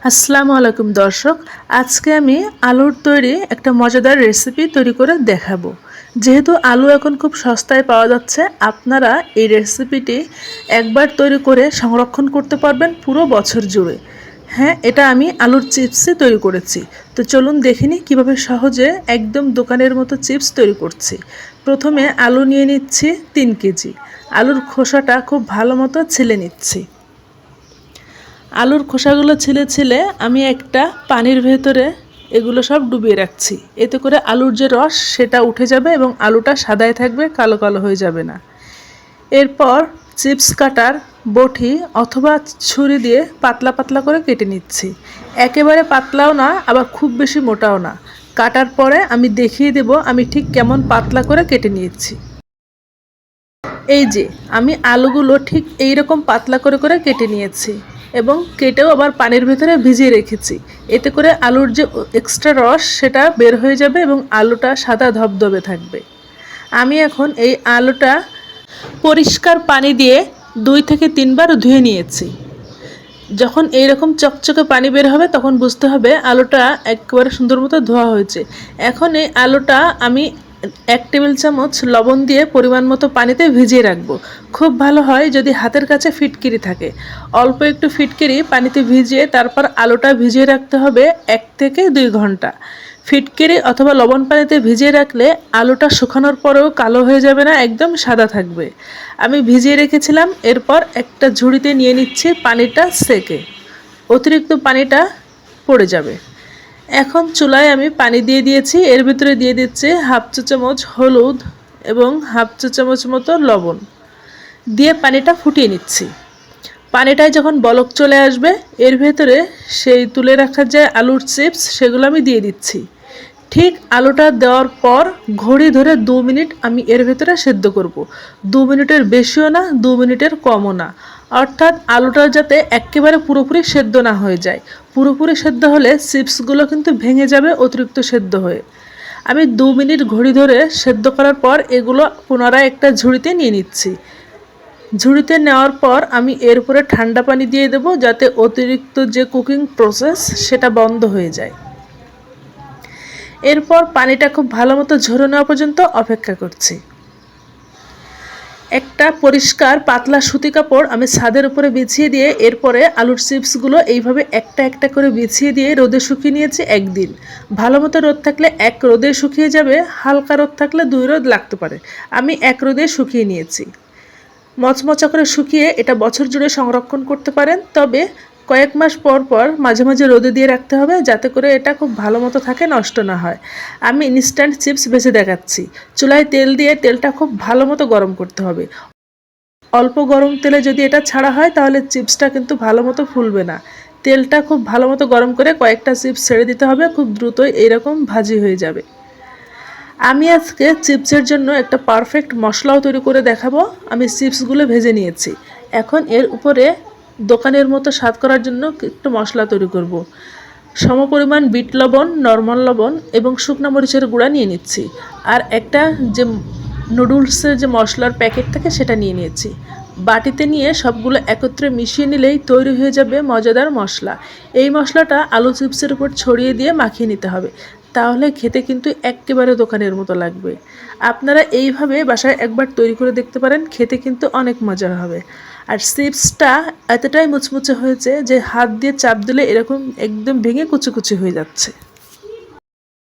আসসালামু আলাইকুম দর্শক, আজকে আমি আলুর তৈরি একটা মজাদার রেসিপি তৈরি করে দেখাবো। যেহেতু আলু এখন খুব সস্তায় পাওয়া যাচ্ছে, আপনারা এই রেসিপিটি একবার তৈরি করে সংরক্ষণ করতে পারবেন পুরো বছর জুড়ে। হ্যাঁ, এটা আমি আলুর চিপসে তৈরি করেছি। তো চলুন দেখিনি কিভাবে সহজে একদম দোকানের মতো চিপস তৈরি করছি। প্রথমে আলু নিয়ে নিচ্ছি 3 কেজি। আলুর খোসাটা খুব ভালো মতো ছিলে নিচ্ছি। আলুর খোসাগুলো ছিলে আমি একটা পানির ভেতরে এগুলো সব ডুবিয়ে রাখছি। এতে করে আলুর যে রস সেটা উঠে যাবে এবং আলুটা সাদায় থাকবে, কালো কালো হয়ে যাবে না। এরপর চিপস কাটার বটি অথবা ছুরি দিয়ে পাতলা পাতলা করে কেটে নিচ্ছি। একেবারে পাতলাও না, আবার খুব বেশি মোটাও না। কাটার পরে আমি দেখিয়ে দেব আমি ঠিক কেমন পাতলা করে কেটে নিয়েছি। এই যে আমি আলুগুলো ঠিক এইরকম পাতলা করে করে কেটে নিয়েছি এবং কেটেও আবার পানির ভেতরে ভিজিয়ে রেখেছি। এতে করে আলুর যে এক্সট্রা রস সেটা বের হয়ে যাবে এবং আলুটা সাদা ধবধবে থাকবে। আমি এখন এই আলুটা পরিষ্কার পানি দিয়ে 2 থেকে 3 বার ধুয়ে নিয়েছি। যখন এইরকম চকচকে পানি বের হবে তখন বুঝতে হবে আলুটা একেবারে সুন্দর মতো ধোয়া হয়েছে। এখন এই আলুটা আমি 1 টেবিল চামচ লবণ দিয়ে পরিমাণ মতো পানিতে ভিজিয়ে রাখবো। খুব ভালো হয় যদি হাতের কাছে ফিটকিরি থাকে। অল্প একটু ফিটকিরি পানিতে ভিজিয়ে তারপর আলুটা ভিজিয়ে রাখতে হবে 1 থেকে 2 ঘন্টা। ফিটকিরি অথবা লবণ পানিতে ভিজিয়ে রাখলে আলুটা শুকানোর পরেও কালো হয়ে যাবে না, একদম সাদা থাকবে। আমি ভিজিয়ে রেখেছিলাম। এরপর একটা ঝুড়িতে নিয়ে নিচ্ছি পানিটা সেকে, অতিরিক্ত পানিটা পড়ে যাবে। এখন চুলায় আমি পানি দিয়ে দিয়েছি। এর ভিতরে দিয়ে দিচ্ছি 1/2 চা চামচ হলুদ এবং 1/2 চা চামচ মতো লবণ দিয়ে পানিটা ফুটিয়ে নিচ্ছি। পানিটায় যখন বলক চলে আসবে এর ভেতরে সেই তুলে রাখা যে আলুর চিপস সেগুলো আমি দিয়ে দিচ্ছি। ঠিক আলুটা দেওয়ার পর ঘড়ি ধরে 2 মিনিট আমি এর ভেতরে সেদ্ধ করব। 2 মিনিটের বেশিও না, 2 মিনিটের কমও না। অর্থাৎ আলুটা যাতে একেবারে পুরোপুরি সেদ্ধ না হয়ে যায়। পুরোপুরি সেদ্ধ হলে চিপসগুলো কিন্তু ভেঙে যাবে অতিরিক্ত সেদ্ধ হয়ে। আমি 2 মিনিট ঘড়ি ধরে সেদ্ধ করার পর এগুলো পুনরায় একটা ঝুড়িতে নিয়ে নিচ্ছি। ঝুড়িতে নেওয়ার পর আমি এর উপরে ঠান্ডা পানি দিয়ে দেব, যাতে অতিরিক্ত যে কুকিং প্রসেস সেটা বন্ধ হয়ে যায়। এরপর পানিটা খুব ভালো মতো ঝরে নেওয়া পর্যন্ত অপেক্ষা করছি। একটা পরিষ্কার পাতলা সুতি কাপড় আমি ছাদের উপরে বিছিয়ে দিয়ে এরপরে আলুর চিপসগুলো এইভাবে একটা একটা করে বিছিয়ে দিয়ে রোদে শুকিয়ে নিয়েছি 1 দিন। ভালো মতো রোদ থাকলে 1 রোদে শুকিয়ে যাবে, হালকা রোদ থাকলে 2 রোদ লাগতে পারে। আমি 1 রোদে শুকিয়ে নিয়েছি। মচমচা করে শুকিয়ে এটা বছর জুড়ে সংরক্ষণ করতে পারেন, তবে কয়েক মাস পর পর মাঝে মাঝে রোদে দিয়ে রাখতে হবে, যাতে করে এটা খুব ভালো মতো থাকে, নষ্ট না হয়। আমি ইনস্ট্যান্ট চিপস ভেজে দেখাচ্ছি। চুলায় তেল দিয়ে তেলটা খুব ভালো মতো গরম করতে হবে। অল্প গরম তেলে যদি এটা ছাড়া হয় তাহলে চিপসটা কিন্তু ভালো মতো ফুলবে না। তেলটা খুব ভালো মতো গরম করে কয়েকটা চিপস ছেড়ে দিতে হবে, খুব দ্রুতই এইরকম ভাজি হয়ে যাবে। আমি আজকে চিপসের জন্য একটা পারফেক্ট মশলাও তৈরি করে দেখাবো। আমি চিপসগুলো ভেজে নিয়েছি। এখন এর উপরে দোকানের মতো স্বাদ করার জন্য একটু মশলা তৈরি করব। সমপরিমাণ বিট লবণ, নরমাল লবণ এবং শুকনো মরিচের গুঁড়া নিয়ে নিচ্ছি। আর একটা যে নুডলসের যে মশলার প্যাকেট থাকে সেটা নিয়ে নিয়েছি। বাটিতে নিয়ে সবগুলো একত্রে মিশিয়ে নিলেই তৈরি হয়ে যাবে মজাদার মশলা। এই মশলাটা আলু চিপসের উপর ছড়িয়ে দিয়ে মাখিয়ে নিতে হবে, তাহলে খেতে কিন্তু একেবারে দোকানের মতো লাগবে। আপনারা এইভাবে বাসায় একবার তৈরি করে দেখতে পারেন, খেতে কিন্তু অনেক মজার হবে। আর চিপসটা এতটাই মুচমুচে হয়েছে যে হাত দিয়ে চাপ দিলে এরকম একদম ভেঙে কুচি কুচি হয়ে যাচ্ছে।